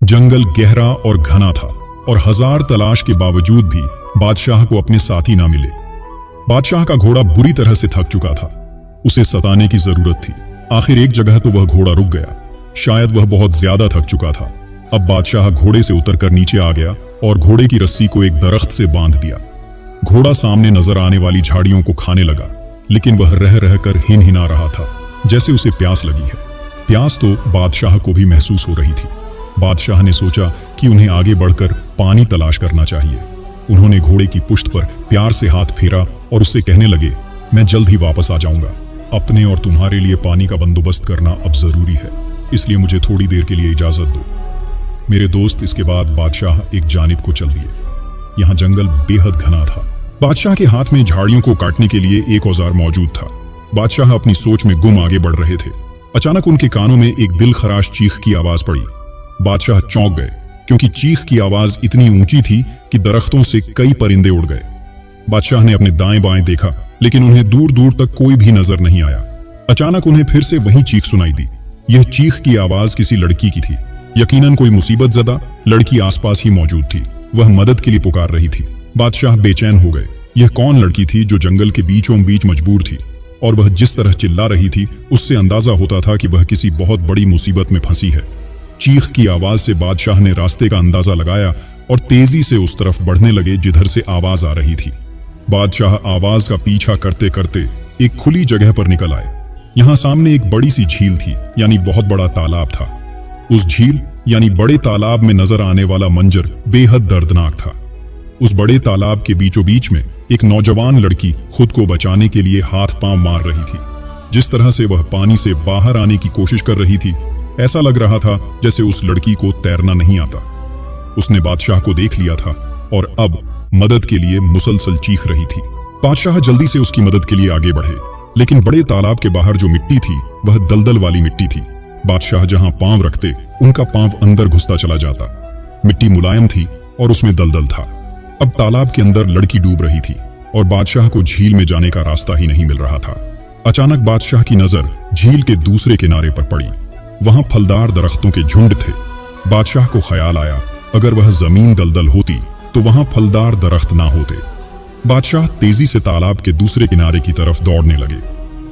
जंगल गहरा और घना था और हजार तलाश के बावजूद भी बादशाह को अपने साथी ना मिले। बादशाह का घोड़ा बुरी तरह से थक चुका था। उसे सताने की जरूरत थी। आखिर एक जगह तो वह घोड़ा रुक गया। शायद वह बहुत ज्यादा थक चुका था। अब बादशाह घोड़े से उतरकर नीचे आ गया और घोड़े की रस्सी को एक दरख्त से बांध दिया। घोड़ा सामने नजर आने वाली झाड़ियों को खाने लगा, लेकिन वह रह रहकर हिनहिना रहा था, जैसे उसे प्यास लगी है। प्यास तो बादशाह को भी महसूस हो रही थी। बादशाह ने सोचा कि उन्हें आगे बढ़कर पानी तलाश करना चाहिए। उन्होंने घोड़े की पुश्त पर प्यार से हाथ फेरा और उससे कहने लगे, मैं जल्द ही वापस आ जाऊंगा। अपने और तुम्हारे लिए पानी का बंदोबस्त करना अब जरूरी है, इसलिए मुझे थोड़ी देर के लिए इजाजत दो। मेरे दोस्त। इसके बाद बादशाह एक जानिब को चल दिए। यहाँ जंगल बेहद घना था। बादशाह के हाथ में झाड़ियों को काटने के लिए एक औजार मौजूद था। बादशाह अपनी सोच में गुम आगे बढ़ रहे थे। अचानक उनके कानों में एक दिल खराश चीख की आवाज पड़ी। बादशाह चौंक गए, क्योंकि चीख की आवाज इतनी ऊंची थी कि दरख्तों से कई परिंदे उड़ गए। बादशाह ने अपने दाएं बाएं देखा, लेकिन उन्हें दूर दूर तक कोई भी नजर नहीं आया। अचानक उन्हें फिर से वही चीख सुनाई दी। यह चीख की आवाज किसी लड़की की थी। यकीनन कोई मुसीबत ज़दा लड़की आसपास ही मौजूद थी। वह मदद के लिए पुकार रही थी। बादशाह बेचैन हो गए। यह कौन लड़की थी जो जंगल के बीचों बीच मजबूर थी? और वह जिस तरह चिल्ला रही थी, उससे अंदाजा होता था कि वह किसी बहुत बड़ी मुसीबत में फंसी है। चीख की आवाज से बादशाह ने रास्ते का अंदाजा लगाया और तेजी से उस तरफ बढ़ने लगे जिधर से आवाज आ रही थी। बादशाह आवाज का पीछा करते करते एक खुली जगह पर निकल आए। यहाँ सामने एक बड़ी सी झील थी, यानी बहुत बड़ा तालाब था। उस झील यानी बड़े तालाब में नजर आने वाला मंजर बेहद दर्दनाक था। उस बड़े तालाब के बीचों बीच में एक नौजवान लड़की खुद को बचाने के लिए हाथ पांव मार रही थी। जिस तरह से वह पानी से बाहर आने की कोशिश कर रही थी, ऐसा लग रहा था जैसे उस लड़की को तैरना नहीं आता। उसने बादशाह को देख लिया था और अब मदद के लिए मुसलसल चीख रही थी। बादशाह जल्दी से उसकी मदद के लिए आगे बढ़े, लेकिन बड़े तालाब के बाहर जो मिट्टी थी वह दलदल वाली मिट्टी थी। बादशाह जहां पांव रखते, उनका पांव अंदर घुसता चला जाता। मिट्टी मुलायम थी और उसमें दलदल था। अब तालाब के अंदर लड़की डूब रही थी और बादशाह को झील में जाने का रास्ता ही नहीं मिल रहा था। अचानक बादशाह की नजर झील के दूसरे किनारे पर पड़ी। वहां फलदार दरख्तों के झुंड थे। बादशाह को ख्याल आया, अगर वह जमीन दलदल होती तो वहां फलदार दरख्त ना होते। बादशाह तेजी से तालाब के दूसरे किनारे की तरफ दौड़ने लगे।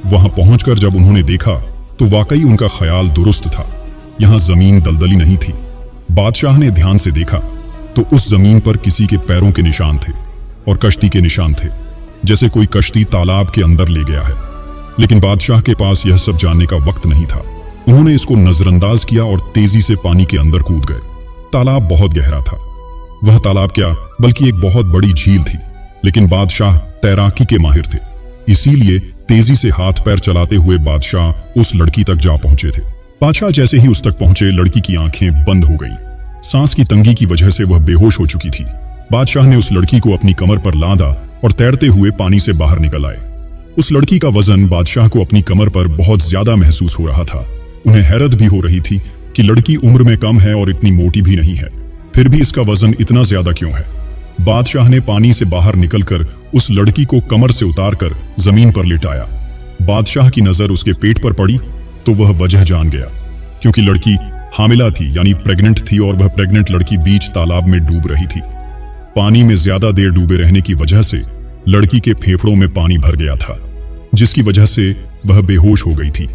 वहां पहुंचकर जब उन्होंने देखा तो वाकई उनका ख्याल दुरुस्त था। यहां जमीन दलदली नहीं थी। बादशाह ने ध्यान से देखा तो उस जमीन पर किसी के पैरों के निशान थे और कश्ती के निशान थे, जैसे कोई कश्ती तालाब के अंदर ले गया है। लेकिन बादशाह के पास यह सब जानने का वक्त नहीं था। उन्होंने इसको नजरअंदाज किया और तेजी से पानी के अंदर कूद गए। तालाब बहुत गहरा था। वह तालाब क्या, बल्कि एक बहुत बड़ी झील थी। लेकिन बादशाह तैराकी के माहिर थे, इसीलिए तेजी से हाथ पैर चलाते हुए बादशाह उस लड़की तक जा पहुंचे थे। बादशाह जैसे ही उस तक पहुंचे, लड़की की आंखें बंद हो गईं। सांस की तंगी की वजह से वह बेहोश हो चुकी थी। बादशाह ने उस लड़की को अपनी कमर पर लादा और तैरते हुए पानी से बाहर निकल आए। उस लड़की का वजन बादशाह को अपनी कमर पर बहुत ज्यादा महसूस हो रहा था। उन्हें हैरत भी हो रही थी कि लड़की उम्र में कम है और इतनी मोटी भी नहीं है, फिर भी इसका वजन इतना ज्यादा क्यों है। बादशाह ने पानी से बाहर निकलकर उस लड़की को कमर से उतारकर जमीन पर लिटाया। बादशाह की नजर उसके पेट पर पड़ी तो वह वजह जान गया, क्योंकि लड़की हामिला थी, यानी प्रेग्नेंट थी, और वह प्रेग्नेंट लड़की बीच तालाब में डूब रही थी। पानी में ज्यादा देर डूबे रहने की वजह से लड़की के फेफड़ों में पानी भर गया था, जिसकी वजह से वह बेहोश हो गई थी।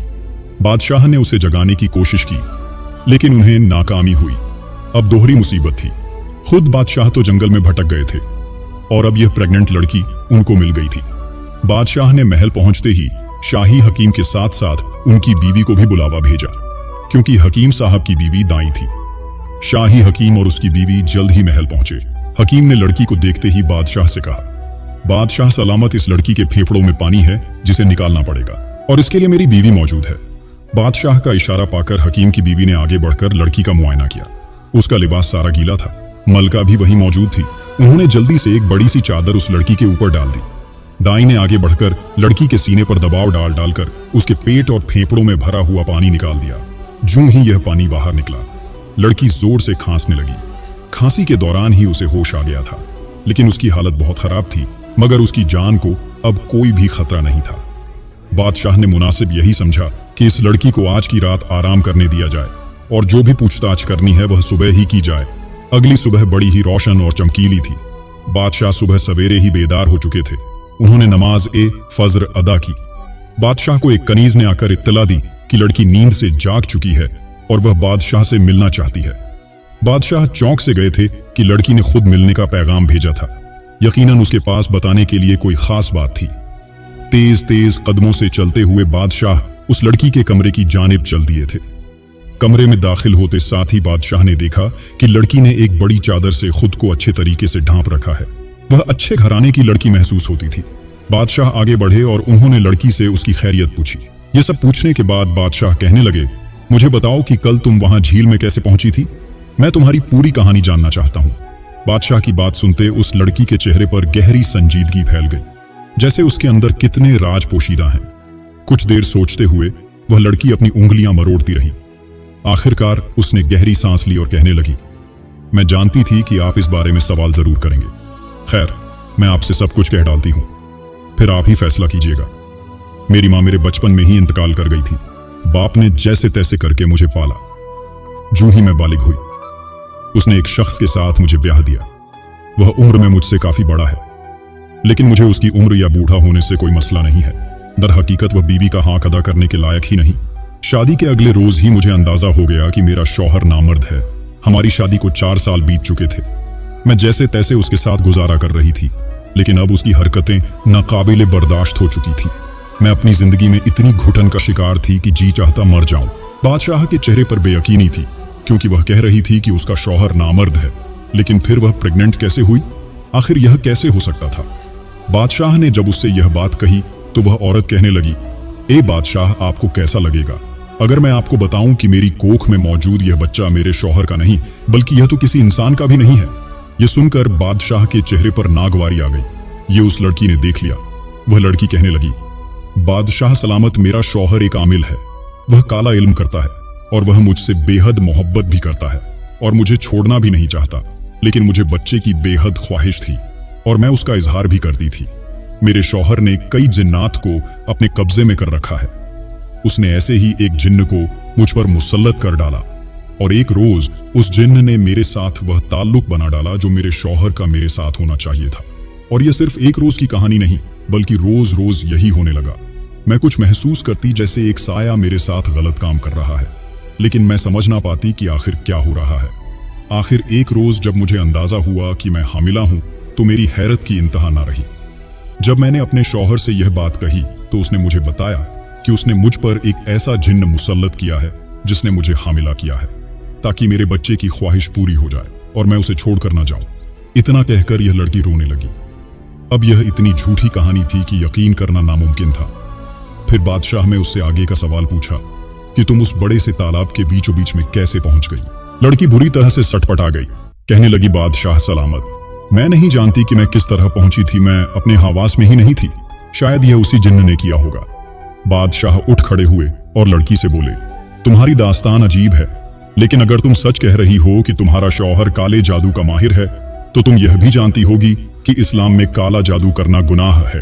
बादशाह ने उसे जगाने की कोशिश की, लेकिन उन्हें नाकामी हुई। अब दोहरी मुसीबत थी। खुद बादशाह तो जंगल में भटक गए थे और अब यह प्रेग्नेंट लड़की उनको मिल गई थी। बादशाह ने महल पहुंचते ही शाही हकीम के साथ साथ उनकी बीवी को भी बुलावा भेजा, क्योंकि हकीम साहब की बीवी दाई थी। शाही हकीम और उसकी बीवी जल्द ही महल पहुंचे। हकीम ने लड़की को देखते ही बादशाह से कहा, बादशाह सलामत, इस लड़की के फेफड़ों में पानी है जिसे निकालना पड़ेगा, और इसके लिए मेरी बीवी मौजूद है। बादशाह का इशारा पाकर हकीम की बीवी ने आगे बढ़कर लड़की का मुआयना किया। उसका लिबास सारा गीला था। मलका भी वहीं मौजूद थी। उन्होंने जल्दी से एक बड़ी सी चादर उस लड़की के ऊपर डाल दी। दाई ने आगे बढ़कर लड़की के सीने पर दबाव डालकर उसके पेट और फेफड़ों में भरा हुआ पानी निकाल दिया। जूं ही यह पानी बाहर निकला, लड़की जोर से खांसने लगी। खांसी के दौरान ही उसे होश आ गया था, लेकिन उसकी हालत बहुत खराब थी, मगर उसकी जान को अब कोई भी खतरा नहीं था। बादशाह ने मुनासिब यही समझा कि इस लड़की को आज की रात आराम करने दिया जाए और जो भी पूछताछ करनी है वह सुबह ही की जाए। अगली सुबह बड़ी ही रोशन और चमकीली थी। बादशाह सुबह सवेरे ही बेदार हो चुके थे। उन्होंने नमाज ए फज्र अदा की। बादशाह को एक कनीज ने आकर इत्तला दी कि लड़की नींद से जाग चुकी है और वह बादशाह से मिलना चाहती है। बादशाह चौंक से गए थे कि लड़की ने खुद मिलने का पैगाम भेजा था। यकीनन उसके पास बताने के लिए कोई खास बात थी। तेज तेज कदमों से चलते हुए बादशाह उस लड़की के कमरे की जानिब चल दिए थे। कमरे में दाखिल होते साथ ही बादशाह ने देखा कि लड़की ने एक बड़ी चादर से खुद को अच्छे तरीके से ढांप रखा है। वह अच्छे घराने की लड़की महसूस होती थी। बादशाह आगे बढ़े और उन्होंने लड़की से उसकी खैरियत पूछी। ये सब पूछने के बाद बादशाह कहने लगे, मुझे बताओ कि कल तुम वहां झील में कैसे पहुंची थी? मैं तुम्हारी पूरी कहानी जानना चाहता हूं। बादशाह की बात सुनते उस लड़की के चेहरे पर गहरी संजीदगी फैल गई, जैसे उसके अंदर कितने राज पोशीदा हैं। कुछ देर सोचते हुए वह लड़की अपनी उंगलियां मरोड़ती रही। आखिरकार उसने गहरी सांस ली और कहने लगी, मैं जानती थी कि आप इस बारे में सवाल जरूर करेंगे। खैर, मैं आपसे सब कुछ कह डालती हूं, फिर आप ही फैसला कीजिएगा। मेरी मां मेरे बचपन में ही इंतकाल कर गई थी। बाप ने जैसे तैसे करके मुझे पाला। जो ही मैं बालिग हुई, उसने एक शख्स के साथ मुझे ब्याह दिया। वह उम्र में मुझसे काफी बड़ा है, लेकिन मुझे उसकी उम्र या बूढ़ा होने से कोई मसला नहीं है। दर हकीकत वह बीवी का हक अदा करने के लायक ही नहीं। शादी के अगले रोज ही मुझे अंदाजा हो गया कि मेरा शौहर नामर्द है। हमारी शादी को 4 साल बीत चुके थे। मैं जैसे तैसे उसके साथ गुजारा कर रही थी, लेकिन अब उसकी हरकतें नाकाबिले बर्दाश्त हो चुकी थी। मैं अपनी जिंदगी में इतनी घुटन का शिकार थी कि जी चाहता मर जाऊं। बादशाह के चेहरे पर बेयकीनी थी, क्योंकि वह कह रही थी कि उसका शौहर नामर्द है, लेकिन फिर वह प्रेग्नेंट कैसे हुई? आखिर यह कैसे हो सकता था? बादशाह ने जब उससे यह बात कही तो वह औरत कहने लगी, ए बादशाह, आपको कैसा लगेगा अगर मैं आपको बताऊं कि मेरी कोख में मौजूद यह बच्चा मेरे शौहर का नहीं, बल्कि यह तो किसी इंसान का भी नहीं है। यह सुनकर बादशाह के चेहरे पर नागवारी आ गई। यह उस लड़की ने देख लिया। वह लड़की कहने लगी, बादशाह सलामत, मेरा शौहर एक आमिल है। वह काला इल्म करता है और वह मुझसे बेहद मोहब्बत भी करता है और मुझे छोड़ना भी नहीं चाहता, लेकिन मुझे बच्चे की बेहद ख्वाहिश थी और मैं उसका इजहार भी करती थी। मेरे शौहर ने कई जिन्नात को अपने कब्जे में कर रखा है। उसने ऐसे ही एक जिन्न को मुझ पर मुसल्लत कर डाला और एक रोज उस जिन्न ने मेरे साथ वह ताल्लुक बना डाला जो मेरे शौहर का मेरे साथ होना चाहिए था। और यह सिर्फ एक रोज की कहानी नहीं, बल्कि रोज रोज यही होने लगा। मैं कुछ महसूस करती जैसे एक साया मेरे साथ गलत काम कर रहा है, लेकिन मैं समझ ना पाती कि आखिर क्या हो रहा है। आखिर एक रोज जब मुझे अंदाजा हुआ कि मैं हामिला हूं, तो मेरी हैरत की इंतहा ना रही। जब मैंने अपने शौहर से यह बात कही तो उसने मुझे बताया कि उसने मुझ पर एक ऐसा जिन्न मुसल्लत किया है जिसने मुझे हामिला किया है, ताकि मेरे बच्चे की ख्वाहिश पूरी हो जाए और मैं उसे छोड़कर ना जाऊं। इतना कहकर यह लड़की रोने लगी। अब यह इतनी झूठी कहानी थी कि यकीन करना नामुमकिन था। फिर बादशाह ने उससे आगे का सवाल पूछा कि तुम उस बड़े से तालाब के बीचों बीच में कैसे पहुंच गई? लड़की बुरी तरह से सटपटा गई। कहने लगी, बादशाह सलामत, मैं नहीं जानती कि मैं किस तरह पहुंची थी। मैं अपने हवास में ही नहीं थी। शायद यह उसी जिन्न ने किया होगा। बादशाह उठ खड़े हुए और लड़की से बोले, तुम्हारी दास्तान अजीब है, लेकिन अगर तुम सच कह रही हो कि तुम्हारा शौहर काले जादू का माहिर है, तो तुम यह भी जानती होगी कि इस्लाम में काला जादू करना गुनाह है।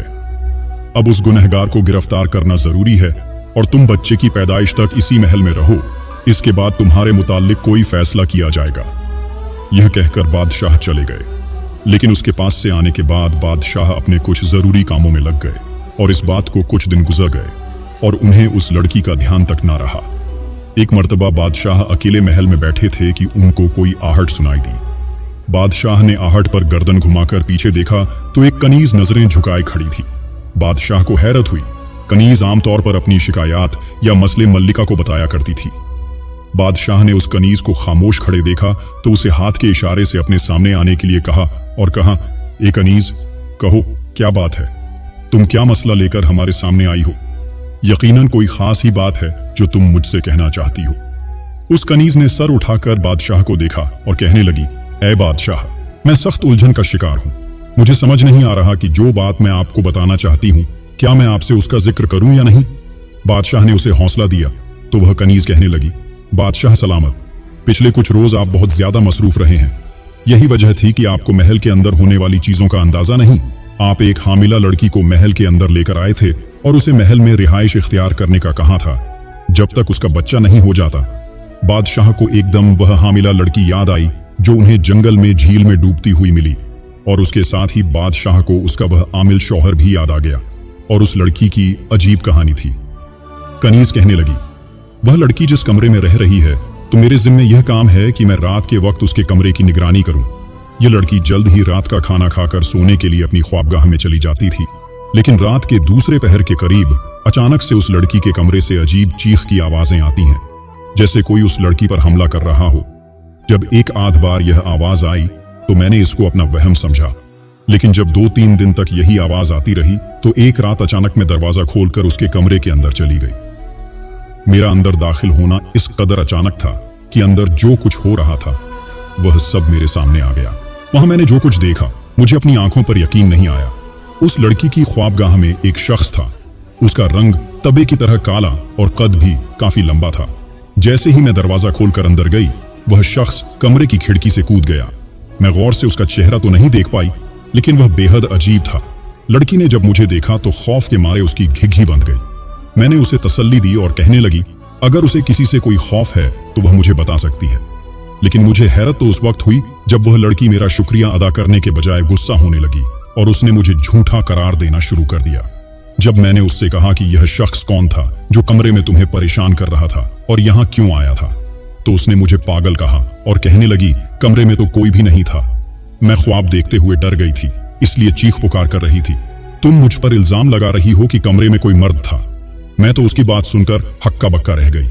अब उस गुनहगार को गिरफ्तार करना जरूरी है और तुम बच्चे की पैदाइश तक इसी महल में रहो। इसके बाद तुम्हारे मुताल्लिक कोई फैसला किया जाएगा। यह कहकर बादशाह चले गए, लेकिन उसके पास से आने के बाद बादशाह अपने कुछ जरूरी कामों में लग गए और इस बात को कुछ दिन गुजर गए और उन्हें उस लड़की का ध्यान तक ना रहा। एक मर्तबा बादशाह अकेले महल में बैठे थे कि उनको कोई आहट सुनाई दी। बादशाह ने आहट पर गर्दन घुमाकर पीछे देखा तो एक कनीज नजरें झुकाए खड़ी थी। बादशाह को हैरत हुई। कनीज आमतौर पर अपनी शिकायत या मसले मल्लिका को बताया करती थी। बादशाह ने उस कनीज को खामोश खड़े देखा तो उसे हाथ के इशारे से अपने सामने आने के लिए कहा और कहा, ए कनीज, कहो क्या बात है? तुम क्या मसला लेकर हमारे सामने आई हो? यकीनन कोई खास ही बात है जो तुम मुझसे कहना चाहती हो। उस कनीज ने सर उठाकर बादशाह को देखा और कहने लगी, ऐ बादशाह, मैं सख्त उलझन का शिकार हूं। मुझे समझ नहीं आ रहा कि जो बात मैं आपको बताना चाहती हूं, क्या मैं आपसे उसका जिक्र करूं या नहीं। बादशाह ने उसे हौसला दिया तो वह कनीज कहने लगी, बादशाह सलामत, पिछले कुछ रोज आप बहुत ज्यादा मसरूफ रहे हैं। यही वजह थी कि आपको महल के अंदर होने वाली चीजों का अंदाजा नहीं। आप एक हामिला लड़की को महल के अंदर लेकर आए थे और उसे महल में रिहाइश इख्तियार करने का कहा था जब तक उसका बच्चा नहीं हो जाता। बादशाह को एकदम वह हामिला लड़की याद आई जो उन्हें जंगल में झील में डूबती हुई मिली, और उसके साथ ही बादशाह को उसका वह आमिल शौहर भी याद आ गया और उस लड़की की अजीब कहानी थी। कनीज कहने लगी, वह लड़की जिस कमरे में रह रही है, तो मेरे जिम्मे यह काम है कि मैं रात के वक्त उसके कमरे की निगरानी करूं। यह लड़की जल्द ही रात का खाना खाकर सोने के लिए अपनी ख्वाबगाह में चली जाती थी, लेकिन रात के दूसरे पहर के करीब अचानक से उस लड़की के कमरे से अजीब चीख की आवाजें आती हैं, जैसे कोई उस लड़की पर हमला कर रहा हो। जब एक आध बार यह आवाज आई तो मैंने इसको अपना वहम समझा, लेकिन जब 2-3 दिन तक यही आवाज आती रही तो एक रात अचानक मैं दरवाजा खोलकर उसके कमरे के अंदर चली गई। मेरा अंदर दाखिल होना इस कदर अचानक था कि अंदर जो कुछ हो रहा था वह सब मेरे सामने आ गया। वहां मैंने जो कुछ देखा, मुझे अपनी आंखों पर यकीन नहीं आया। उस लड़की की ख्वाबगाह में एक शख्स था। उसका रंग तबे की तरह काला और कद भी काफी लंबा था। जैसे ही मैं दरवाजा खोलकर अंदर गई, वह शख्स कमरे की खिड़की से कूद गया। मैं गौर से उसका चेहरा तो नहीं देख पाई, लेकिन वह बेहद अजीब था। लड़की ने जब मुझे देखा तो खौफ के मारे उसकी घिघी बंध गई। मैंने उसे तसल्ली दी और कहने लगी, अगर उसे किसी से कोई खौफ है तो वह मुझे बता सकती है। लेकिन मुझे हैरत तो उस वक्त हुई जब वह लड़की मेरा शुक्रिया अदा करने के बजाय गुस्सा होने लगी और उसने मुझे झूठा करार देना शुरू कर दिया। जब मैंने उससे कहा कि यह शख्स कौन था जो कमरे में तुम्हें परेशान कर रहा था और यहां क्यों आया था, तो उसने मुझे पागल कहा और कहने लगी, कमरे में तो कोई भी नहीं था। मैं ख्वाब देखते हुए डर गई थी, इसलिए चीख पुकार कर रही थी। तुम मुझ पर इल्जाम लगा रही हो कि कमरे में कोई मर्द था। मैं तो उसकी बात सुनकर हक्का बक्का रह गई।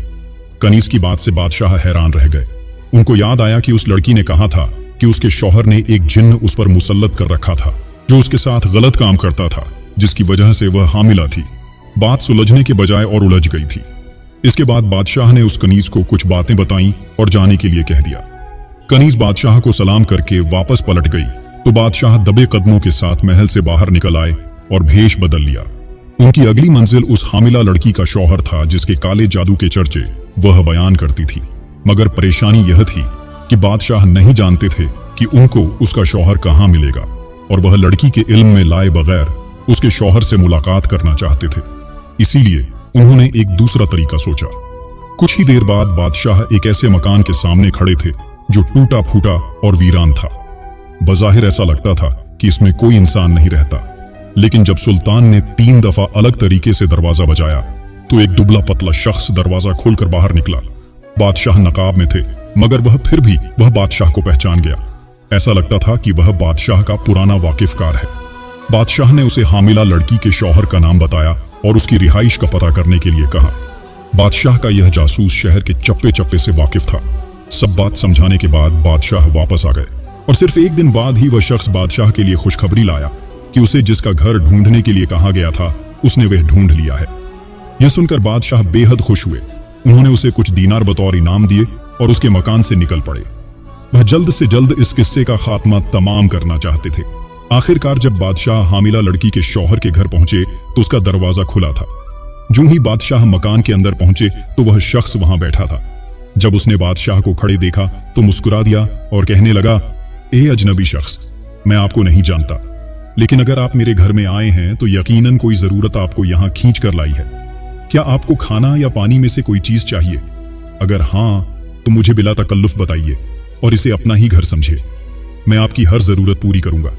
कनीज की बात से बादशाह हैरान रह गए। उनको याद आया कि उस लड़की ने कहा था कि उसके शौहर ने एक जिन्न उस पर मुसल्लत कर रखा था जो उसके साथ गलत काम करता था, जिसकी वजह से वह हामिला थी। बात सुलझने के बजाय और उलझ गई थी। इसके बाद बादशाह ने उस कनीज को कुछ बातें बताईं और जाने के लिए कह दिया। कनीज बादशाह को सलाम करके वापस पलट गई तो बादशाह दबे कदमों के साथ महल से बाहर निकल आए और भेष बदल लिया। उनकी अगली मंजिल उस हामिला लड़की का शौहर था जिसके काले जादू के चर्चे वह बयान करती थी। मगर परेशानी यह थी कि बादशाह नहीं जानते थे कि उनको उसका शौहर कहाँ मिलेगा, और वह लड़की के इल्म में लाए बगैर उसके शौहर से मुलाकात करना चाहते थे। इसीलिए उन्होंने एक दूसरा तरीका सोचा। कुछ ही देर बाद बादशाह एक ऐसे मकान के सामने खड़े थे जो टूटा फूटा और वीरान था। बज़ाहिर ऐसा लगता था कि इसमें कोई इंसान नहीं रहता, लेकिन जब सुल्तान ने 3 दफा अलग तरीके से दरवाजा बजाया तो एक दुबला पतला शख्स दरवाजा खोलकर बाहर निकला। बादशाह नकाब में थे, मगर वह फिर भी वह बादशाह को पहचान गया। ऐसा लगता था कि वह बादशाह का पुराना वाकिफकार है। बादशाह ने उसे हामिला लड़की के शौहर का नाम बताया और उसकी रिहाइश का पता करने के लिए कहा। बादशाह का यह जासूस शहर के चप्पे चप्पे से वाकिफ था। सब बात समझाने के बाद बादशाह वापस आ गए और सिर्फ एक दिन बाद ही वह शख्स बादशाह के लिए खुशखबरी लाया कि उसे जिसका घर ढूंढने के लिए कहा गया था उसने वह ढूंढ लिया है। यह सुनकर बादशाह बेहद खुश हुए। उन्होंने उसे कुछ दीनार बतौर इनाम दिए और उसके मकान से निकल पड़े। वह जल्द से जल्द इस किस्से का खात्मा तमाम करना चाहते थे। आखिरकार जब बादशाह हामिला लड़की के शौहर के घर पहुंचे तो उसका दरवाजा खुला था। जो ही बादशाह मकान के अंदर पहुंचे तो वह शख्स वहां बैठा था। जब उसने बादशाह को खड़े देखा तो मुस्कुरा दिया और कहने लगा, ए अजनबी शख्स, मैं आपको नहीं जानता, लेकिन अगर आप मेरे घर में आए हैं तो यकीनन कोई जरूरत आपको यहां खींच कर लाई है। क्या आपको खाना या पानी में से कोई चीज चाहिए? अगर हां तो मुझे बिला तकल्लुफ बताइए और इसे अपना ही घर समझिए। मैं आपकी हर जरूरत पूरी करूंगा।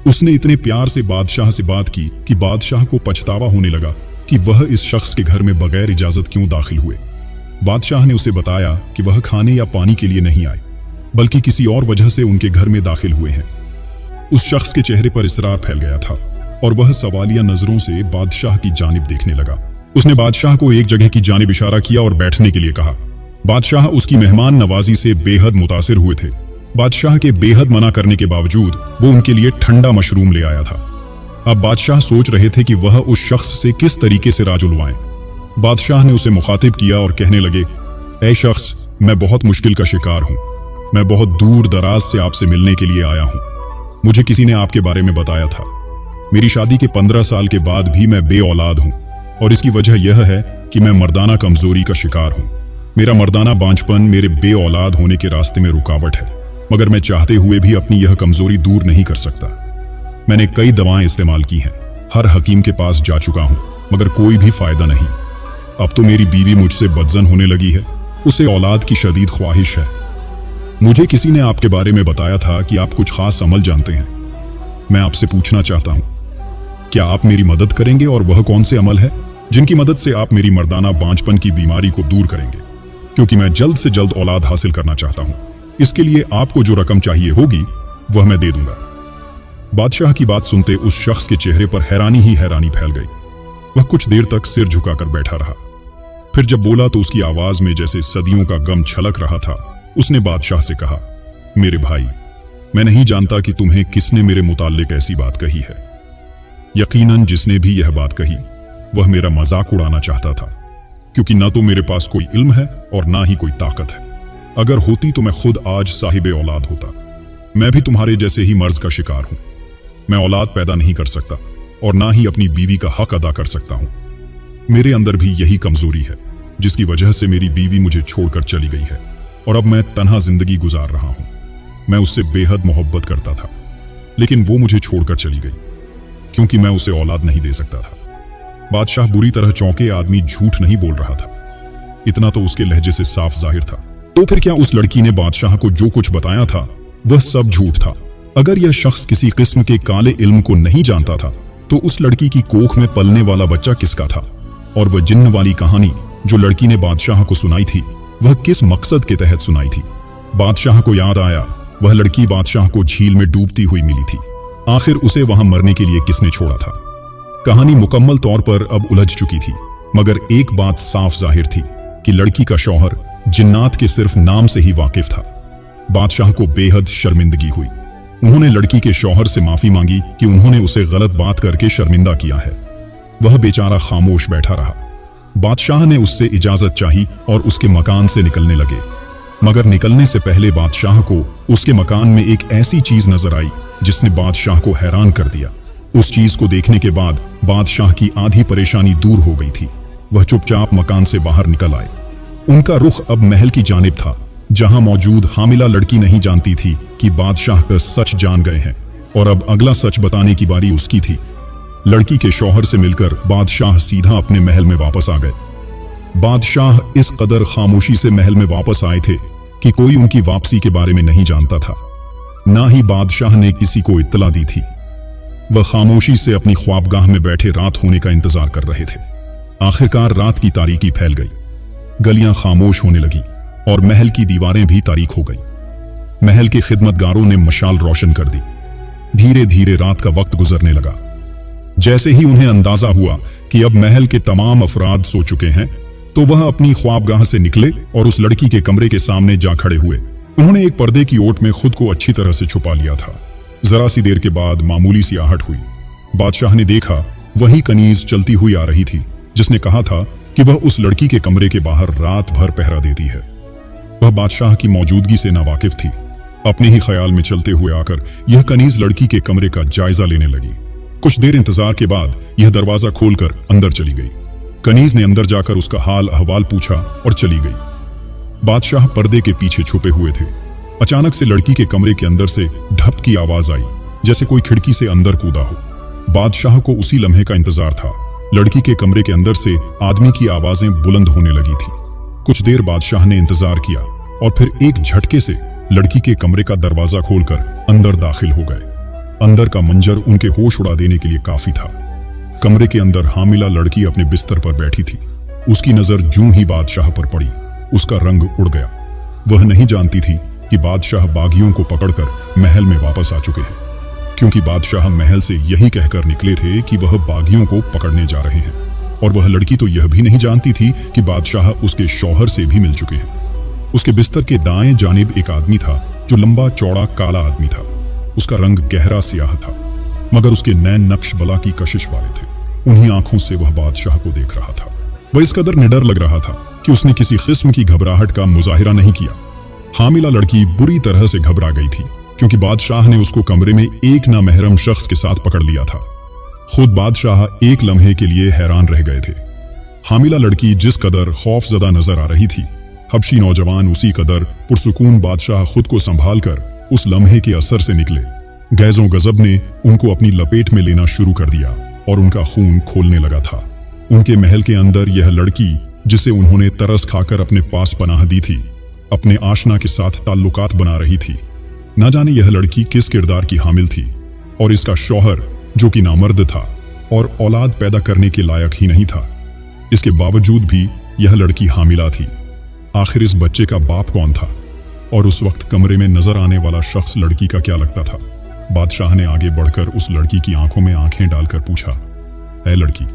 उसने इतने प्यार से बादशाह से बात की कि बादशाह को पछतावा होने लगा कि वह इस शख्स के घर में बगैर इजाजत क्यों दाखिल हुए। बादशाह ने उसे बताया कि वह खाने या पानी के लिए नहीं आए, बल्कि किसी और वजह से उनके घर में दाखिल हुए हैं। उस शख्स के चेहरे पर इसरार फैल गया था और वह सवालिया नजरों से बादशाह की जानिब देखने लगा। उसने बादशाह को एक जगह की जानिब इशारा किया और बैठने के लिए कहा। बादशाह उसकी मेहमान नवाजी से बेहद मुतासिर हुए थे। बादशाह के बेहद मना करने के बावजूद वो उनके लिए ठंडा मशरूम ले आया था। अब बादशाह सोच रहे थे कि वह उस शख्स से किस तरीके से राज उलवाएं। बादशाह ने उसे मुखातिब किया और कहने लगे, ऐ शख्स, मैं बहुत मुश्किल का शिकार हूं। मैं बहुत दूर दराज से आपसे मिलने के लिए आया हूं। मुझे किसी ने आपके बारे में बताया था। मेरी शादी के 15 साल के बाद भी मैं बे औलाद हूं और इसकी वजह यह है कि मैं मर्दाना कमजोरी का शिकार हूं। मेरा मर्दाना बांझपन मेरे बे औलाद होने के रास्ते में रुकावट है, मगर मैं चाहते हुए भी अपनी यह कमजोरी दूर नहीं कर सकता। मैंने कई दवाएं इस्तेमाल की हैं, हर हकीम के पास जा चुका हूं, मगर कोई भी फायदा नहीं। अब तो मेरी बीवी मुझसे बदजन होने लगी है उसे औलाद की शदीद ख्वाहिश है। मुझे किसी ने आपके बारे में बताया था कि आप कुछ खास अमल जानते हैं। मैं आपसे पूछना चाहता हूं, क्या आप मेरी मदद करेंगे? और वह कौन से अमल है जिनकी मदद से आप मेरी मर्दाना बांझपन की बीमारी को दूर करेंगे? क्योंकि मैं जल्द से जल्द औलाद हासिल करना चाहता हूं। इसके लिए आपको जो रकम चाहिए होगी वह मैं दे दूंगा। बादशाह की बात सुनते उस शख्स के चेहरे पर हैरानी ही हैरानी फैल गई। वह कुछ देर तक सिर झुकाकर बैठा रहा। फिर जब बोला तो उसकी आवाज में जैसे सदियों का गम छलक रहा था। उसने बादशाह से कहा, मेरे भाई, मैं नहीं जानता कि तुम्हें किसने मेरे मुताल्लिक ऐसी बात कही है। यकीनन जिसने भी यह बात कही वह मेरा मजाक उड़ाना चाहता था, क्योंकि ना तो मेरे पास कोई इल्म है और ना ही कोई ताकत है। अगर होती तो मैं खुद आज साहिबे औलाद होता। मैं भी तुम्हारे जैसे ही मर्ज का शिकार हूं। मैं औलाद पैदा नहीं कर सकता और ना ही अपनी बीवी का हक अदा कर सकता हूं। मेरे अंदर भी यही कमजोरी है जिसकी वजह से मेरी बीवी मुझे छोड़कर चली गई है और अब मैं तन्हा जिंदगी गुजार रहा हूं। मैं उससे बेहद मोहब्बत करता था, लेकिन वो मुझे छोड़कर चली गई क्योंकि मैं उसे औलाद नहीं दे सकता था। बादशाह बुरी तरह चौंके। आदमी झूठ नहीं बोल रहा था, इतना तो उसके लहजे से साफ जाहिर था। तो फिर क्या उस लड़की ने बादशाह को जो कुछ बताया था वह सब झूठ था? अगर यह शख्स किसी किस्म के काले इल्म को नहीं जानता था तो उस लड़की की कोख में पलने वाला बच्चा किसका था? और वह जिन्न वाली कहानी जो लड़की ने बादशाह को सुनाई थी वह किस मकसद के तहत सुनाई थी? बादशाह को याद आया, वह लड़की बादशाह को झील में डूबती हुई मिली थी। आखिर उसे वहां मरने के लिए किसने छोड़ा था? कहानी मुकम्मल तौर पर अब उलझ चुकी थी, मगर एक बात साफ जाहिर थी कि लड़की का शौहर जिन्नात के सिर्फ नाम से ही वाकिफ था। बादशाह को बेहद शर्मिंदगी हुई। उन्होंने लड़की के शौहर से माफी मांगी कि उन्होंने उसे गलत बात करके शर्मिंदा किया है। वह बेचारा खामोश बैठा रहा। बादशाह ने उससे इजाजत चाही और उसके मकान से निकलने लगे, मगर निकलने से पहले बादशाह को उसके मकान में एक ऐसी चीज नजर आई जिसने बादशाह को हैरान कर दिया। उस चीज को देखने के बाद बादशाह की आधी परेशानी दूर हो गई थी। वह चुपचाप मकान से बाहर निकल आए। उनका रुख अब महल की जानिब था, जहां मौजूद हामिला लड़की नहीं जानती थी कि बादशाह का सच जान गए हैं और अब अगला सच बताने की बारी उसकी थी। लड़की के शौहर से मिलकर बादशाह सीधा अपने महल में वापस आ गए। बादशाह इस कदर खामोशी से महल में वापस आए थे कि कोई उनकी वापसी के बारे में नहीं जानता था, ना ही बादशाह ने किसी को इत्तला दी थी। वह खामोशी से अपनी ख्वाबगाह में बैठे रात होने का इंतजार कर रहे थे। आखिरकार रात की तारीकी फैल गई, गलियां खामोश होने लगी और महल की दीवारें भी तारीक हो गई। महल के खिदमतगारों ने मशाल रोशन कर दी। धीरे धीरे रात का वक्त गुजरने लगा। जैसे ही उन्हें अंदाजा हुआ कि अब महल के तमाम अफराद सो चुके हैं, तो वह अपनी ख्वाबगाह से निकले और उस लड़की के कमरे के सामने जा खड़े हुए। उन्होंने एक पर्दे की ओट में खुद को अच्छी तरह से छुपा लिया था। जरा सी देर के बाद मामूली सी आहट हुई। बादशाह ने देखा वही कनीज चलती हुई आ रही थी जिसने कहा था कि वह उस लड़की के कमरे के बाहर रात भर पहरा देती है। वह बादशाह की मौजूदगी से नावाकिफ थी। अपने ही ख्याल में चलते हुए आकर यह कनीज लड़की के कमरे का जायजा लेने लगी। कुछ देर इंतजार के बाद यह दरवाजा खोलकर अंदर चली गई। कनीज ने अंदर जाकर उसका हाल अहवाल पूछा और चली गई। बादशाह पर्दे के पीछे छुपे हुए थे। अचानक से लड़की के कमरे के अंदर से ढप की आवाज आई, जैसे कोई खिड़की से अंदर कूदा हो। बादशाह को उसी लम्हे का इंतजार था। लड़की के कमरे के अंदर से आदमी की आवाजें बुलंद होने लगी थी। कुछ देर बादशाह ने इंतजार किया और फिर एक झटके से लड़की के कमरे का दरवाजा खोलकर अंदर दाखिल हो गए। अंदर का मंजर उनके होश उड़ा देने के लिए काफी था। कमरे के अंदर हामिला लड़की अपने बिस्तर पर बैठी थी। उसकी नजर जूं ही बादशाह पर पड़ी, उसका रंग उड़ गया। वह नहीं जानती थी कि बादशाह बागियों को पकड़कर महल में वापस आ चुके हैं, क्योंकि बादशाह महल से यही कहकर निकले थे कि वह बागियों को पकड़ने जा रहे हैं। और वह लड़की तो यह भी नहीं जानती थी कि बादशाह उसके शौहर से भी मिल चुके हैं। उसके बिस्तर के दाएं जानिब एक आदमी था जो लंबा चौड़ा काला आदमी था। उसका रंग गहरा स्याह था, मगर उसके नैन नक्श बला की कशिश वाले थे। उन्हीं आंखों से वह बादशाह को देख रहा था। वह इस कदर निडर लग रहा था कि उसने किसी किस्म की घबराहट का मुजाहिरा नहीं किया। हामिला लड़की बुरी तरह से घबरा गई थी, क्योंकि बादशाह ने उसको कमरे में एक नामहरम शख्स के साथ पकड़ लिया था। खुद बादशाह एक लम्हे के लिए हैरान रह गए थे। हामिला लड़की जिस कदर खौफजदा नजर आ रही थी, हबशी नौजवान उसी कदर पुरसुकून। बादशाह खुद को संभाल कर उस लम्हे के असर से निकले। गैज़ों गजब ने उनको अपनी लपेट में लेना शुरू कर दिया और उनका खून खोलने लगा था। उनके महल के अंदर यह लड़की जिसे उन्होंने तरस खाकर अपने पास पनाह दी थी, अपने आशना के साथ ताल्लुकात बना रही थी। न जाने यह लड़की किस किरदार की हामिल थी, और इसका शौहर जो कि नामर्द था और औलाद पैदा करने के लायक ही नहीं था। इसके बावजूद भी यह लड़की हामिला थी। आखिर इस बच्चे का बाप कौन था, और उस वक्त कमरे में नजर आने वाला शख्स लड़की का क्या लगता था? बादशाह ने आगे बढ़कर उस लड़की की आंखों में आंखें डालकर पूछा, ऐ लड़की,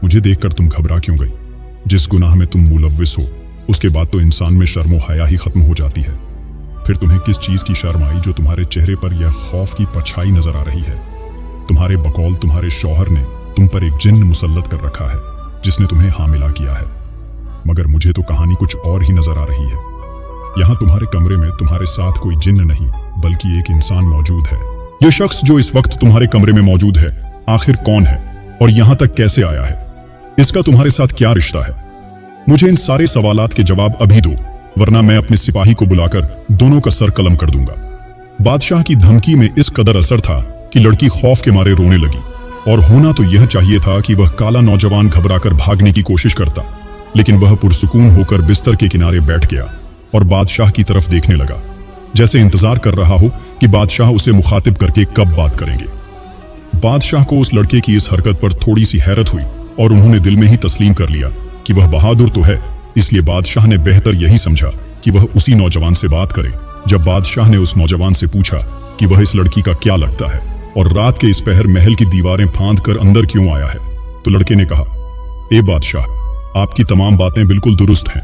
मुझे देखकर तुम घबरा क्यों गई? जिस गुनाह में तुम मुलव्विस हो, उसके बाद तो इंसान में शर्म व हया ही खत्म हो जाती है। फिर तुम्हें किस चीज की शर्म आई जो तुम्हारे चेहरे पर यह खौफ की परछाई नजर आ रही है? तुम्हारे बकौल तुम्हारे शौहर ने तुम पर एक जिन्न मुसल्लत कर रखा है, जिसने तुम्हें हामिला किया है। मगर मुझे तो कहानी कुछ और ही नजर आ रही है। यहाँ तुम्हारे कमरे में तुम्हारे साथ कोई जिन्न नहीं, बल्कि एक इंसान मौजूद है। यह शख्स जो इस वक्त तुम्हारे कमरे में मौजूद है, आखिर कौन है और यहाँ तक कैसे आया है? इसका तुम्हारे साथ क्या रिश्ता है? मुझे इन सारे सवालात के जवाब अभी दो, वरना मैं अपने सिपाही को बुलाकर दोनों का सर कलम कर दूंगा। बादशाह की धमकी में इस कदर असर था कि लड़की खौफ के मारे रोने लगी। और होना तो यह चाहिए था कि वह काला नौजवान घबराकर भागने की कोशिश करता, लेकिन वह पुरसुकून होकर बिस्तर के किनारे बैठ गया और बादशाह की तरफ देखने लगा, जैसे इंतजार कर रहा हो कि बादशाह उसे मुखातिब करके कब बात करेंगे। बादशाह को उस लड़के की इस हरकत पर थोड़ी सी हैरत हुई और उन्होंने दिल में ही तस्लीम कर लिया कि वह बहादुर तो है, इसलिए बादशाह ने बेहतर यही समझा कि वह उसी नौजवान से बात करे। जब बादशाह ने उस नौजवान से पूछा कि वह इस लड़की का क्या लगता है और रात के इस पहर महल की दीवारें फांद कर अंदर क्यों आया है, तो लड़के ने कहा, ए बादशाह, आपकी तमाम बातें बिल्कुल दुरुस्त हैं।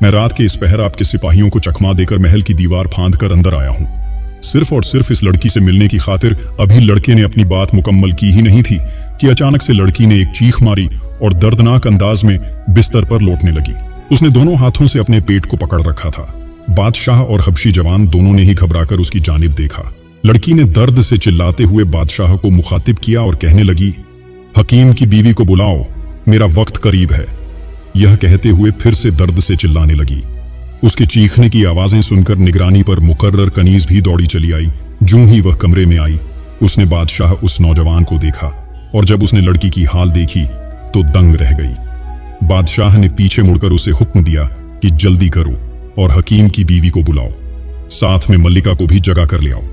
मैं रात के इस पहर आपके सिपाहियों को चकमा देकर महल की दीवार फांद कर अंदर आया हूं, सिर्फ और सिर्फ इस लड़की से मिलने की खातिर। अभी लड़के ने अपनी बात मुकम्मल की ही नहीं थी कि अचानक से लड़की ने एक चीख मारी और दर्दनाक अंदाज में बिस्तर पर लौटने लगी। उसने दोनों हाथों से अपने पेट को पकड़ रखा था। बादशाह और हबशी जवान दोनों ने ही घबराकर उसकी जानिब देखा। लड़की ने दर्द से चिल्लाते हुए बादशाह को मुखातिब किया और कहने लगी, हकीम की बीवी को बुलाओ, मेरा वक्त करीब है। यह कहते हुए फिर से दर्द से चिल्लाने लगी। उसके चीखने की आवाजें सुनकर निगरानी पर मुकर्रर कनीज भी दौड़ी चली आई। जूं ही वह कमरे में आई, उसने बादशाह उस नौजवान को देखा और जब उसने लड़की की हाल देखी तो दंग रह गई। बादशाह ने पीछे मुड़कर उसे हुक्म दिया कि जल्दी करो और हकीम की बीवी को बुलाओ, साथ में मल्लिका को भी जगा कर ले आओ।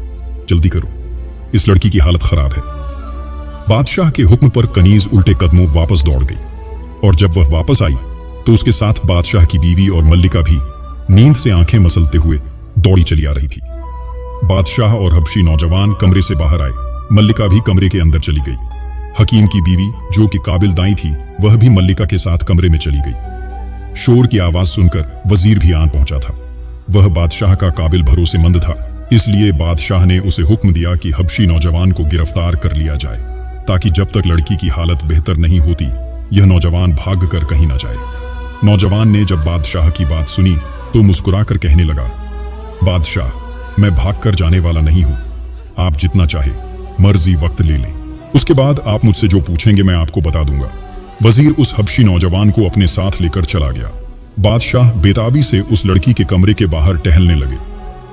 जल्दी करो, इस लड़की की हालत खराब है। बादशाह के हुक्म पर कनीज उल्टे कदमों वापस दौड़ गई और जब वह वापस आई तो उसके साथ बादशाह की बीवी और मल्लिका भी नींद से आंखें मसलते हुए दौड़ी चली आ रही थी। बादशाह और हबशी नौजवान कमरे से बाहर आए, मल्लिका भी कमरे के अंदर चली गई। हकीम की बीवी जो कि काबिल दाई थी, वह भी मल्लिका के साथ कमरे में चली गई। शोर की आवाज सुनकर वजीर भी आन पहुंचा था। वह बादशाह का काबिल भरोसेमंद था, इसलिए बादशाह ने उसे हुक्म दिया कि हबशी नौजवान को गिरफ्तार कर लिया जाए, ताकि जब तक लड़की की हालत बेहतर नहीं होती यह नौजवान भाग कर कहीं न जाए। नौजवान ने जब बादशाह की बात सुनी तो मुस्कुराकर कहने लगा, बादशाह, मैं भागकर जाने वाला नहीं हूं। आप जितना चाहे मर्जी वक्त ले लें, उसके बाद आप मुझसे जो पूछेंगे मैं आपको बता दूंगा। वजीर उस हबशी नौजवान को अपने साथ लेकर चला गया। बादशाह बेताबी से उस लड़की के कमरे के बाहर टहलने लगे।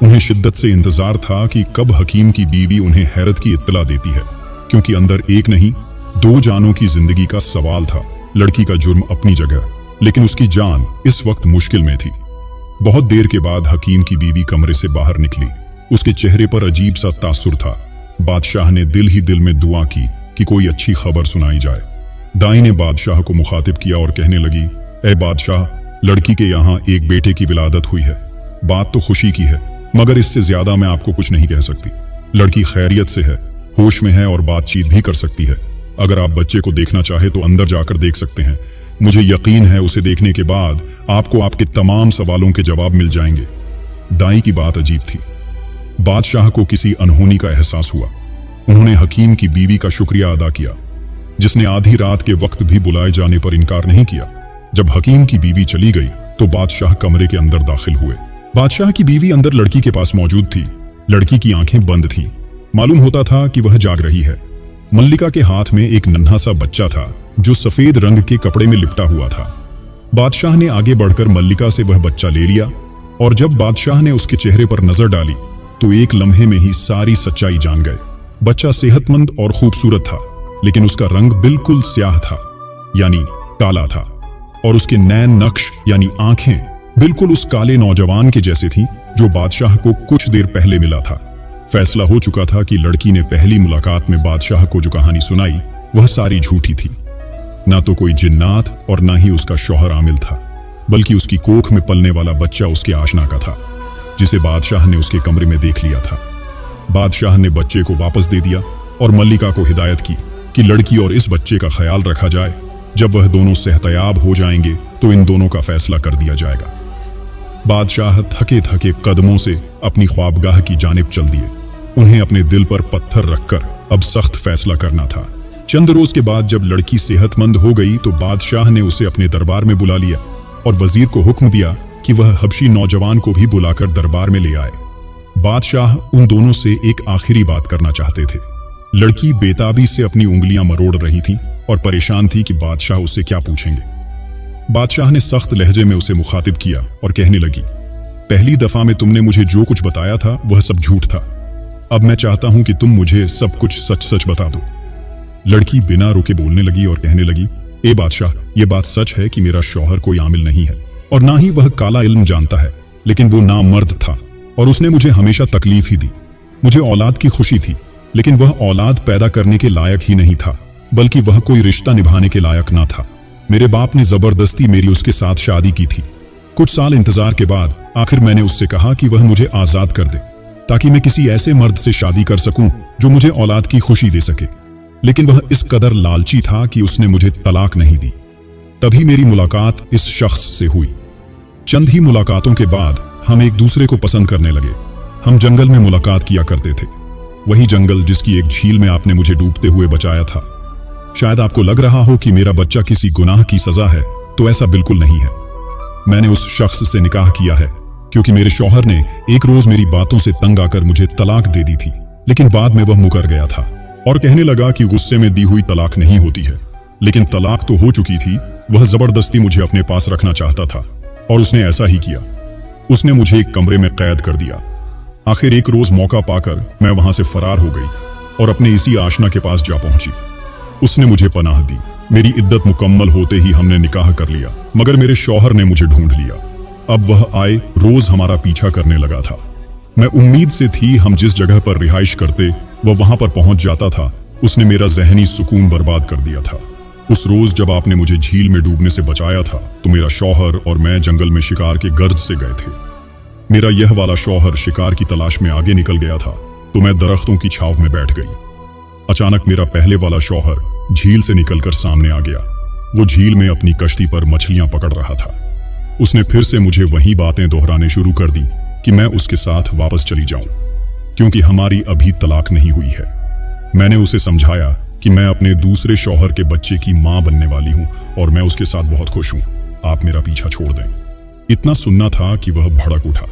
उन्हें शिद्दत से इंतजार था कि कब हकीम की बीवी उन्हें हैरत की इत्तला देती है, क्योंकि अंदर एक नहीं 2 जानों की जिंदगी का सवाल था। लड़की का जुर्म अपनी जगह, लेकिन उसकी जान इस वक्त मुश्किल में थी। बहुत देर के बाद हकीम की बीवी कमरे से बाहर निकली। उसके चेहरे पर अजीब सा तासुर था। बादशाह ने दिल ही दिल में दुआ की कि कोई अच्छी खबर सुनाई जाए। दाई ने बादशाह को मुखातिब किया और कहने लगी, ए बादशाह, लड़की के यहाँ एक बेटे की विलादत हुई है। बात तो खुशी की है, मगर इससे ज्यादा मैं आपको कुछ नहीं कह सकती। लड़की खैरियत से है, होश में है और बातचीत भी कर सकती है। अगर आप बच्चे को देखना चाहे तो अंदर जाकर देख सकते हैं। मुझे यकीन है उसे देखने के बाद आपको आपके तमाम सवालों के जवाब मिल जाएंगे। दाई की बात अजीब थी। बादशाह को किसी अनहोनी का एहसास हुआ। उन्होंने हकीम की बीवी का शुक्रिया अदा किया, जिसने आधी रात के वक्त भी बुलाए जाने पर इनकार नहीं किया। जब हकीम की बीवी चली गई तो बादशाह कमरे के अंदर दाखिल हुए। बादशाह की बीवी अंदर लड़की के पास मौजूद थी। लड़की की आंखें बंद थीं। मालूम होता था कि वह जाग रही है। मल्लिका के हाथ में एक नन्हा सा बच्चा था जो सफेद रंग के कपड़े में लिपटा हुआ था। बादशाह ने आगे बढ़कर मल्लिका से वह बच्चा ले लिया और जब बादशाह ने उसके चेहरे पर नजर डाली तो एक लम्हे में ही सारी सच्चाई जान गए। बच्चा सेहतमंद और खूबसूरत था, लेकिन उसका रंग बिल्कुल स्याह था, यानी काला था, और उसके नैन नक्श यानी आंखें बिल्कुल उस काले नौजवान के जैसे थीं जो बादशाह को कुछ देर पहले मिला था। फैसला हो चुका था कि लड़की ने पहली मुलाकात में बादशाह को जो कहानी सुनाई वह सारी झूठी थी। ना तो कोई जिन्नात और ना ही उसका शौहर आमिल था, बल्कि उसकी कोख में पलने वाला बच्चा उसके आशना का था, जिसे बादशाह ने उसके कमरे में देख लिया था। बादशाह ने बच्चे को वापस दे दिया और मल्लिका को हिदायत की कि लड़की और इस बच्चे का ख्याल रखा जाए। जब वह दोनों सेहतयाब हो जाएंगे तो इन दोनों का फैसला कर दिया जाएगा। बादशाह थके थके कदमों से अपनी ख्वाबगाह की जानिब चल दिए। उन्हें अपने दिल पर पत्थर रखकर अब सख्त फैसला करना था। चंद रोज के बाद जब लड़की सेहतमंद हो गई तो बादशाह ने उसे अपने दरबार में बुला लिया और वजीर को हुक्म दिया कि वह हबशी नौजवान को भी बुलाकर दरबार में ले आए। बादशाह उन दोनों से एक आखिरी बात करना चाहते थे। लड़की बेताबी से अपनी उंगलियां मरोड़ रही थी और परेशान थी कि बादशाह उससे क्या पूछेंगे। बादशाह ने सख्त लहजे में उसे मुखातिब किया और कहने लगी, पहली दफा में तुमने मुझे जो कुछ बताया था वह सब झूठ था। अब मैं चाहता हूं कि तुम मुझे सब कुछ सच सच बता दो। लड़की बिना रुके बोलने लगी और कहने लगी, ए बादशाह, ये बात सच है कि मेरा शौहर कोई आमिल नहीं है और ना ही वह काला इल्म जानता है, लेकिन वो नामर्द था और उसने मुझे हमेशा तकलीफ ही दी। मुझे औलाद की खुशी थी, लेकिन वह औलाद पैदा करने के लायक ही नहीं था, बल्कि वह कोई रिश्ता निभाने के लायक ना था। मेरे बाप ने जबरदस्ती मेरी उसके साथ शादी की थी। कुछ साल इंतजार के बाद आखिर मैंने उससे कहा कि वह मुझे आजाद कर दे ताकि मैं किसी ऐसे मर्द से शादी कर सकूं जो मुझे औलाद की खुशी दे सके, लेकिन वह इस कदर लालची था कि उसने मुझे तलाक नहीं दी। तभी मेरी मुलाकात इस शख्स से हुई। चंद ही मुलाकातों के बाद हम एक दूसरे को पसंद करने लगे। हम जंगल में मुलाकात किया करते थे, वही जंगल जिसकी एक झील में आपने मुझे डूबते हुए बचाया था। शायद आपको लग रहा हो कि मेरा बच्चा किसी गुनाह की सजा है, तो ऐसा बिल्कुल नहीं है। मैंने उस शख्स से निकाह किया है क्योंकि मेरे शौहर ने एक रोज मेरी बातों से तंग आकर मुझे तलाक दे दी थी, लेकिन बाद में वह मुकर गया था और कहने लगा कि गुस्से में दी हुई तलाक नहीं होती है। लेकिन तलाक तो हो चुकी थी। वह जबरदस्ती मुझे अपने पास रखना चाहता था और उसने ऐसा ही किया। उसने मुझे एक कमरे में कैद कर दिया। आखिर एक रोज मौका पाकर मैं वहां से फरार हो गई और अपने इसी आशना के पास जा पहुंची। उसने मुझे पनाह दी। मेरी इद्दत मुकम्मल होते ही हमने निकाह कर लिया, मगर मेरे शौहर ने मुझे ढूंढ लिया। अब वह आए रोज हमारा पीछा करने लगा था। मैं उम्मीद से थी हम जिस जगह पर रिहाइश करते वह वहां पर पहुंच जाता था। उसने मेरा जहनी सुकून बर्बाद कर दिया था। उस रोज जब आपने मुझे झील में डूबने से बचाया था तो मेरा शौहर और मैं जंगल में शिकार के गर्ज से गए थे। मेरा यह वाला शौहर शिकार की तलाश में आगे निकल गया था तो मैं दरख्तों की छाव में बैठ गई। अचानक मेरा पहले वाला शौहर झील से निकलकर सामने आ गया। वो झील में अपनी कश्ती पर मछलियां पकड़ रहा था। उसने फिर से मुझे वही बातें दोहराने शुरू कर दी कि मैं उसके साथ वापस चली जाऊं, क्योंकि हमारी अभी तलाक नहीं हुई है। मैंने उसे समझाया कि मैं अपने दूसरे शौहर के बच्चे की मां बनने वाली हूं और मैं उसके साथ बहुत खुश हूं। आप मेरा पीछा छोड़ दें। इतना सुनना था कि वह भड़क उठा।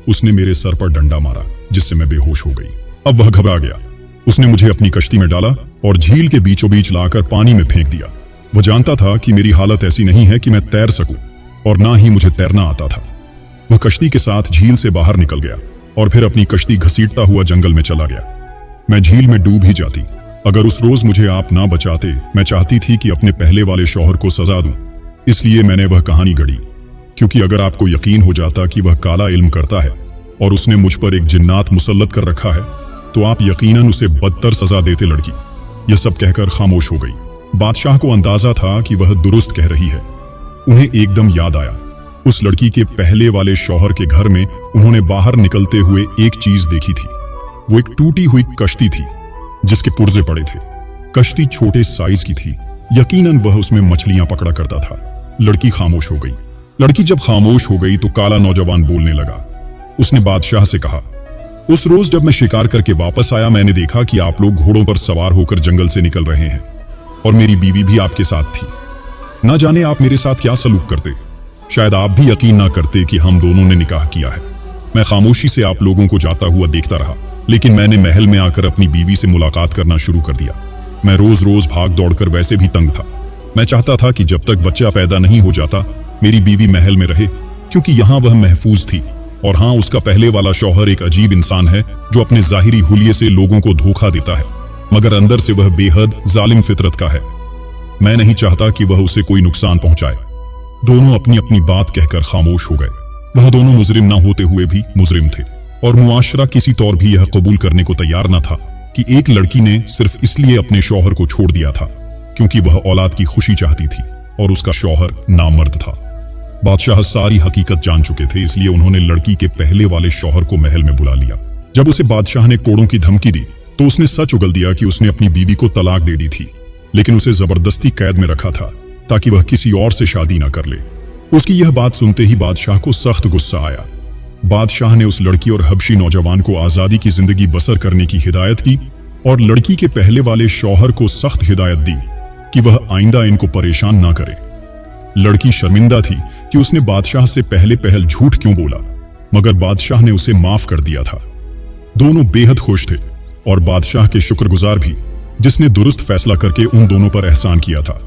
उसने मेरे सर पर डंडा मारा जिससे मैं बेहोश हो गई। अब वह घबरा गया। उसने मुझे अपनी कश्ती में डाला और झील के बीचों बीच लाकर पानी में फेंक दिया। वह जानता था कि मेरी हालत ऐसी नहीं है कि मैं तैर सकूं और ना ही मुझे तैरना आता था। वह कश्ती के साथ झील से बाहर निकल गया और फिर अपनी कश्ती घसीटता हुआ जंगल में चला गया। मैं झील में डूब ही जाती अगर उस रोज मुझे आप ना बचाते। मैं चाहती थी कि अपने पहले वाले शौहर को सजा दूं, इसलिए मैंने वह कहानी गढ़ी। क्योंकि अगर आपको यकीन हो जाता कि वह काला इल्म करता है और उसने मुझ पर एक जिन्नात मुसल्लत कर रखा है तो आप यकीनन उसे बदतर सजा देते। लड़की यह सब कहकर खामोश हो गई। बादशाह को अंदाजा था कि वह दुरुस्त कह रही है। उन्हें एकदम याद आया, उस लड़की के पहले वाले शौहर के घर में उन्होंने बाहर निकलते हुए एक चीज देखी थी। वो एक टूटी हुई कश्ती थी जिसके पुर्जे पड़े थे। कश्ती छोटे साइज की थी। यकीनन वह उसमें मछलियां पकड़ा करता था। लड़की खामोश हो गई। लड़की जब खामोश हो गई तो काला नौजवान बोलने लगा। उसने बादशाह से कहा, उस रोज जब मैं शिकार करके वापस आया मैंने देखा कि आप लोग घोड़ों पर सवार होकर जंगल से निकल रहे हैं और मेरी बीवी भी आपके साथ थी। ना जाने आप मेरे साथ क्या सलूक करते। शायद आप भी यकीन ना करते कि हम दोनों ने निकाह किया है। मैं खामोशी से आप लोगों को जाता हुआ देखता रहा, लेकिन मैंने महल में आकर अपनी बीवी से मुलाकात करना शुरू कर दिया। मैं रोज रोज भाग दौड़कर वैसे भी तंग था। मैं चाहता था कि जब तक बच्चा पैदा नहीं हो जाता मेरी बीवी महल में रहे, क्योंकि यहाँ वह महफूज थी। और हाँ, उसका पहले वाला शौहर एक अजीब इंसान है जो अपने जाहिरी हुलिये से लोगों को धोखा देता है, मगर अंदर से वह बेहद जालिम फितरत का है। मैं नहीं चाहता कि वह उसे कोई नुकसान पहुंचाए। दोनों अपनी अपनी बात कहकर खामोश हो गए। वह दोनों मुजरिम ना होते हुए भी मुजरिम थे और मुआशरा किसी तौर भी यह कबूल करने को तैयार न था कि एक लड़की ने सिर्फ इसलिए अपने शौहर को छोड़ दिया था क्योंकि वह औलाद की खुशी चाहती थी और उसका शौहर नामर्द था। बादशाह सारी हकीकत जान चुके थे, इसलिए उन्होंने लड़की के पहले वाले शौहर को महल में बुला लिया। जब उसे बादशाह ने कोड़ों की धमकी दी तो उसने सच उगल दिया कि उसने अपनी बीवी को तलाक दे दी थी, लेकिन उसे जबरदस्ती कैद में रखा था ताकि वह किसी और से शादी ना कर ले। उसकी यह बात सुनते ही बादशाह को सख्त गुस्सा आया। बादशाह ने उस लड़की और हबशी नौजवान को आजादी की जिंदगी बसर करने की हिदायत की और लड़की के पहले वाले शौहर को सख्त हिदायत दी कि वह आइंदा इनको परेशान ना करे। लड़की शर्मिंदा थी कि उसने बादशाह से पहले पहल झूठ क्यों बोला, मगर बादशाह ने उसे माफ कर दिया था। दोनों बेहद खुश थे और बादशाह के शुक्रगुजार भी, जिसने दुरुस्त फैसला करके उन दोनों पर एहसान किया था।